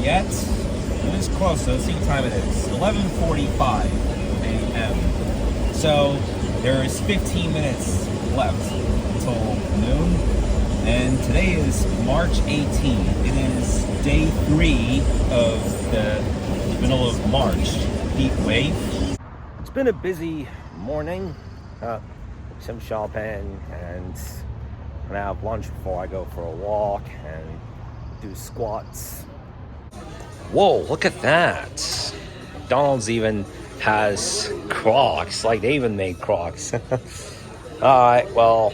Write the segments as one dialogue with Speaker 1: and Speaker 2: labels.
Speaker 1: yet. It is close. Let's see what time it is. 11:45 a.m. So there is 15 minutes left until noon. And today is March 18th. It is day 3 of the middle of March heat wave. It's been a busy morning. Some shopping, and I'm gonna have lunch before I go for a walk and do squats. Whoa, look at that. McDonald's even has Crocs, like they even made Crocs. Alright, well,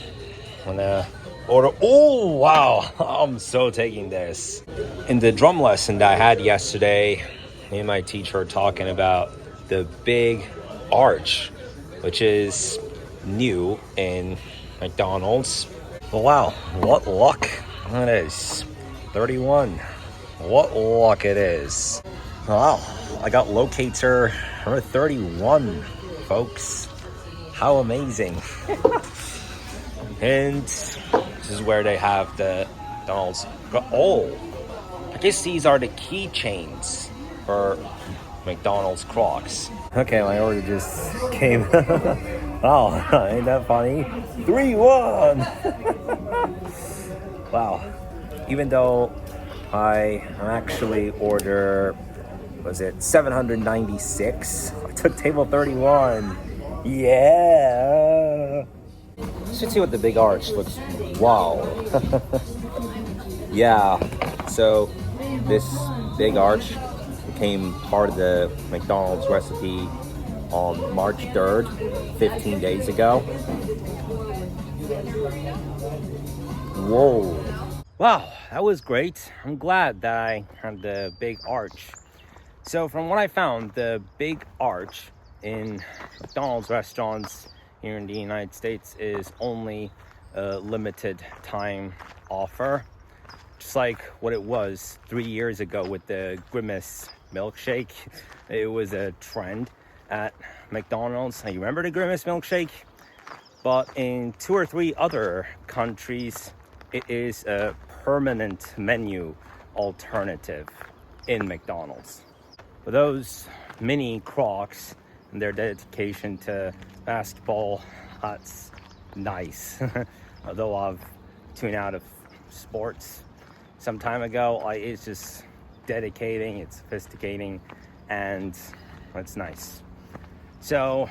Speaker 1: I'm gonna order. Oh, wow, I'm so taking this. In the drum lesson that I had yesterday, me and my teacher were talking about the big arch, which is new in McDonald's. Wow, what luck it is. 31. What luck it is. Wow, I got locator number 31, folks. How amazing. And this is where they have the McDonald's. Oh, I guess these are the keychains for McDonald's Crocs. Okay, my order just came. Wow, ain't that funny? 3-1. Wow. Even though I actually order, was it 796? I took table 31. Yeah. Let's see what the big arch looks. Wow. Yeah. So this big arch became part of the McDonald's recipe on March 3rd, 15 days ago. Whoa. Wow, that was great. I'm glad that I had the big arch. So from what I found, the big arch in McDonald's restaurants here in the United States is only a limited time offer. Just like what it was 3 years ago with the Grimace milkshake. It was a trend at McDonald's. You remember the Grimace milkshake? But in 2 or 3 other countries, it is a permanent menu alternative in McDonald's. For those mini Crocs and their dedication to basketball, that's nice. Although I've tuned out of sports some time ago, it's just dedicating, it's sophisticating, and it's nice. So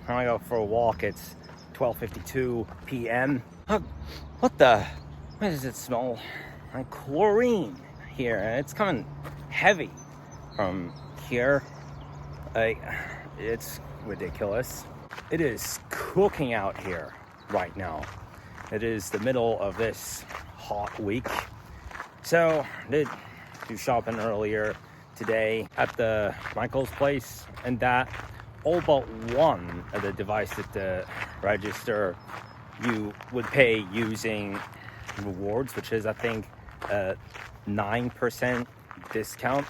Speaker 1: when I go for a walk, it's 12:52 p.m. What does it smell like? Chlorine here, and it's coming heavy from here. It's ridiculous. It is cooking out here right now. It is the middle of this hot week. So I did do shopping earlier today at the Michael's place, and that all but one of the devices at the register you would pay using rewards, which is I think a 9% discount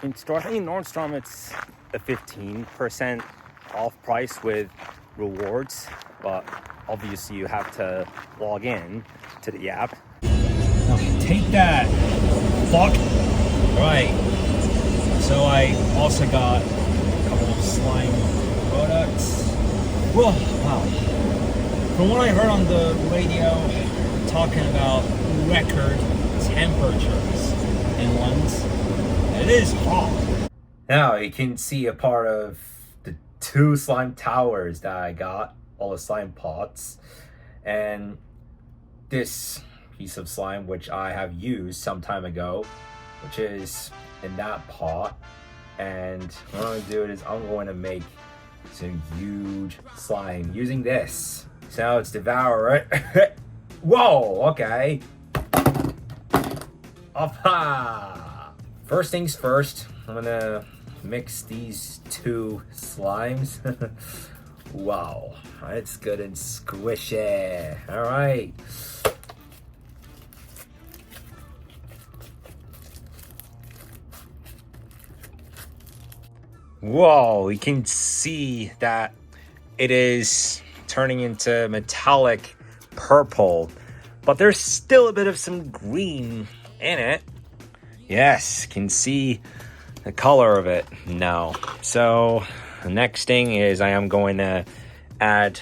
Speaker 1: in store. I think in Nordstrom it's a 15% off price with rewards, but obviously you have to log in to the app. Okay, take that. Fuck. Right. So I also got a couple of slime products. Whoa, wow. From what I heard on the radio, talking about record temperatures inland, it is hot. Now you can see a part of the 2 slime towers that I got, all the slime pots, and this piece of slime which I have used some time ago, which is in that pot. And what I'm going to do is I'm going to make some huge slime using this. So now it's devour it. Whoa, okay. Aha! First things first, I'm gonna mix these 2 slimes. Wow, it's good and squishy. All right. Whoa, you can see that it is turning into metallic purple, but there's still a bit of some green in it. Yes, can see the color of it now. So the next thing is I am going to add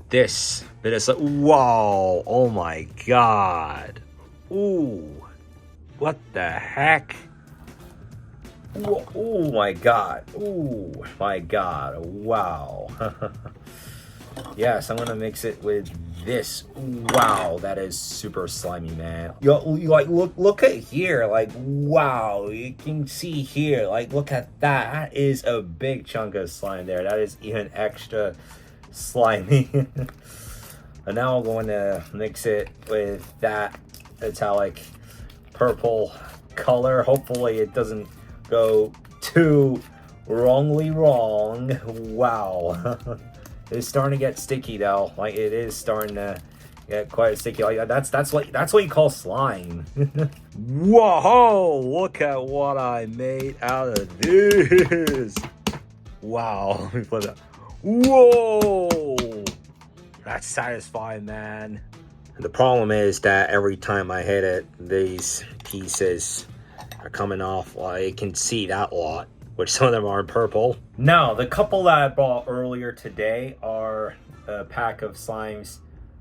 Speaker 1: this bit of slime. Wow, oh my god. Ooh, what the heck? Ooh, oh my god. Ooh my god. Wow. Yes, I'm gonna mix it with this. Wow, that is super slimy, man. Yo, like look at here. Like, wow, you can see here. Like, look at that. That is a big chunk of slime there. That is even extra slimy. And now I'm going to mix it with that metallic purple color. Hopefully it doesn't go too wrongly wrong. Wow. It's starting to get sticky though. Like, it is starting to get quite sticky. Like, that's what you call slime. Whoa, look at what I made out of this. Wow. Let me put that. Whoa, that's satisfying, man. The problem is that every time I hit it, these pieces are coming off. Well, you can see that lot, which some of them are purple. Now, the couple that I bought earlier today are a pack of slimes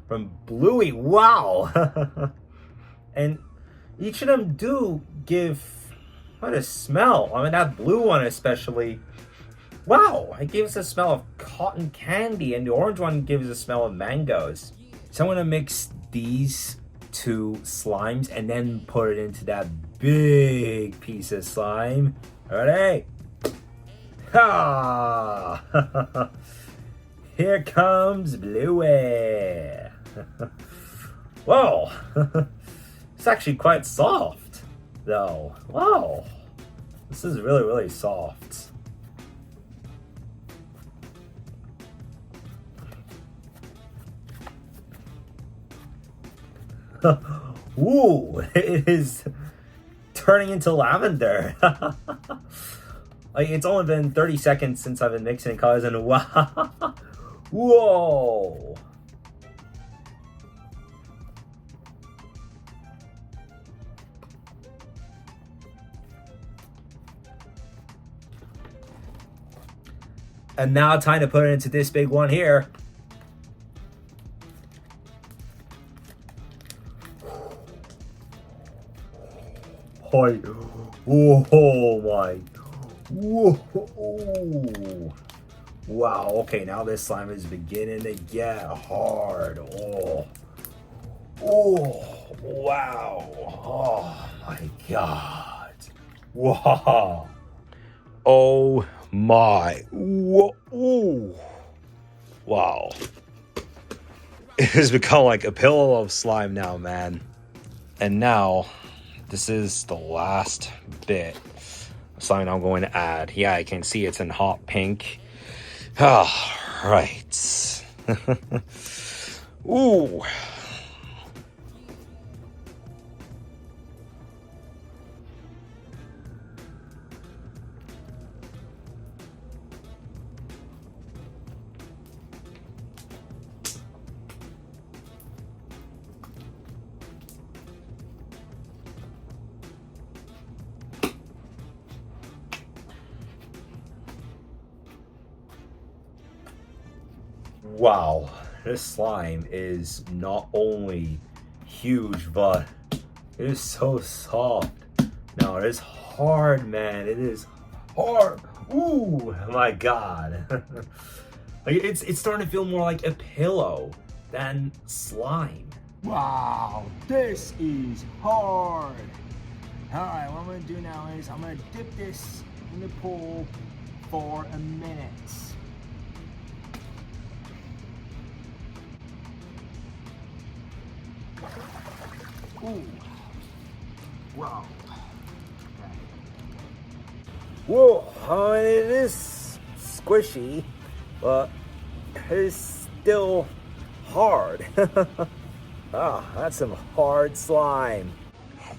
Speaker 1: from Bluey. Wow. And each of them do give quite a smell. I mean, that blue one especially. Wow, it gives a smell of cotton candy, and the orange one gives a smell of mangoes. So I'm gonna mix these two slimes and then put it into that big piece of slime. Ready? Ha! Here comes Bluey. Whoa, it's actually quite soft, though. Wow, this is really, really soft. Ooh, it is turning into lavender. Like, it's only been 30 seconds since I've been mixing colors, and wow. Whoa. And now time to put it into this big one here. Oh my. Whoa. Wow, okay, now this slime is beginning to get hard. Oh, wow. Oh my god. Wow. Oh my. Whoa. Wow. It has become like a pillow of slime now, man. And now, this is the last bit of slime I'm going to add. Yeah, I can see it's in hot pink. Oh, right. Ooh. Wow, this slime is not only huge, but it is so soft. No, it is hard, man. It is hard. Ooh, my god. Like, it's starting to feel more like a pillow than slime.
Speaker 2: Wow, this is hard. Alright, what I'm gonna do now is I'm gonna dip this in the pool for a minute. Ooh. Wow. Okay.
Speaker 1: Whoa, it is squishy, but it's still hard. Ah, that's some hard slime.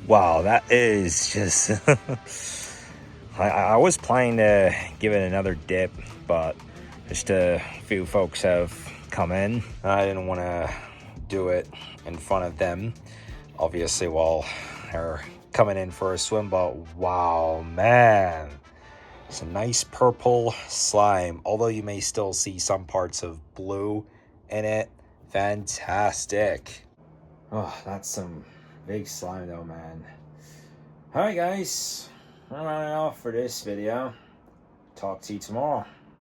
Speaker 1: Wow, that is just... I was planning to give it another dip, but just a few folks have come in. I didn't want to do it in front of them, obviously, while they're
Speaker 3: coming in for a swim, but wow, man. It's a nice purple slime, although you may still see some parts of blue in it. Fantastic.
Speaker 1: Oh, that's some big slime though, man. Alright guys, I'm running off for this video. Talk to you tomorrow.